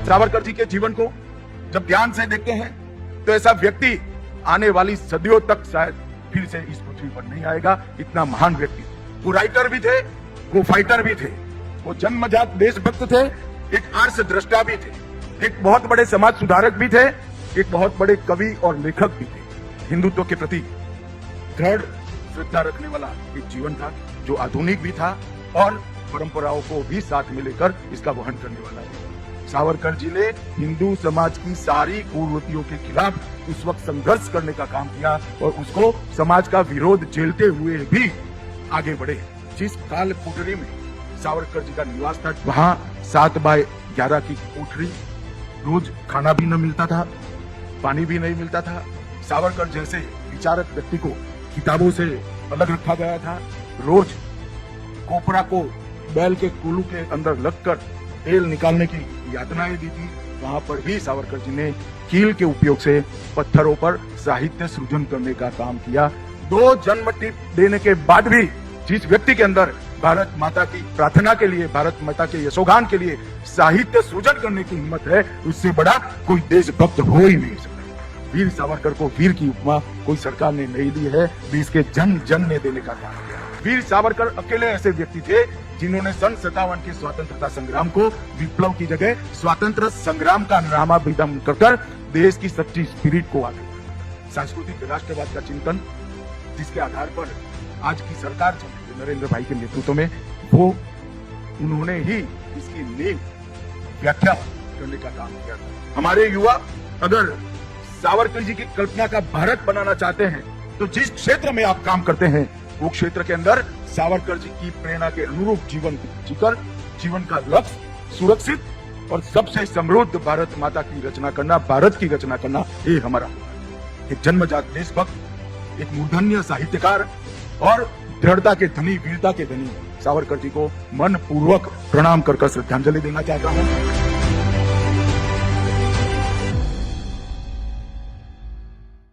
सावरकर जी के जीवन को जब ध्यान से देखते हैं तो ऐसा व्यक्ति आने वाली सदियों तक शायद फिर से इस पृथ्वी पर नहीं आएगा। इतना महान व्यक्ति, वो राइटर भी थे, वो फाइटर भी थे, वो जन्मजात देशभक्त थे, एक आर्ष दृष्टा भी थे, एक बहुत बड़े समाज सुधारक भी थे, एक बहुत बड़े कवि और लेखक भी थे। हिंदुत्व के प्रति दृढ़ श्रद्धा रखने वाला एक जीवन था जो आधुनिक भी था और परंपराओं को भी साथ में लेकर इसका वहन करने वाला है। सावरकर जी ने हिंदू समाज की सारी कुरीतियों के खिलाफ उस वक्त संघर्ष करने का काम किया और उसको समाज का विरोध झेलते हुए भी आगे बढ़े। जिस काल कोठरी में सावरकर जी का निवास था, वहां 7x11 की कोठरी, रोज खाना भी न मिलता था, पानी भी नहीं मिलता था। सावरकर जैसे विचारक व्यक्ति को किताबों से अलग रखा गया था। रोज कोपरा को बैल के कोलू के अंदर लगकर तेल निकालने की यातनाएं दी थी। वहां पर भी सावरकर जी ने कील के उपयोग से पत्थरों पर साहित्य सृजन करने का काम किया। 2 जन्म टिप देने के बाद भी जिस व्यक्ति के अंदर भारत माता की प्रार्थना के लिए, भारत माता के यशोगान के लिए साहित्य सृजन करने की हिम्मत है, उससे बड़ा कोई देशभक्त हो ही नहीं सकता। वीर सावरकर को वीर की उपमा कोई सरकार ने नहीं दी है, देश के जन जन ने देने का काम किया। वीर सावरकर अकेले ऐसे व्यक्ति थे जिन्होंने सन 57 के स्वतंत्रता संग्राम को विप्लव की जगह स्वतंत्र संग्राम का नामाभिधम कर देश की सच्ची स्पिरिट को आगे बढ़ाया। सांस्कृतिक राष्ट्रवाद का चिंतन जिसके आधार पर आज की सरकार चल रही है नरेंद्र भाई के नेतृत्व में, वो उन्होंने ही इसकी नींव व्याख्या करने का काम किया। हमारे युवा अगर सावरकर जी की कल्पना का भारत बनाना चाहते हैं तो जिस क्षेत्र में आप काम करते हैं वो क्षेत्र के अंदर सावरकर जी की प्रेरणा के अनुरूप जीवन जीकर जीवन का लक्ष्य सुरक्षित और सबसे समृद्ध भारत माता की रचना करना, भारत की रचना करना, ये हमारा एक जन्मजात देशभक्त, एक मूर्धन्य साहित्यकार और दृढ़ता के धनी, वीरता के धनी सावरकर जी को मन पूर्वक प्रणाम कर श्रद्धांजलि देना चाहता हूँ।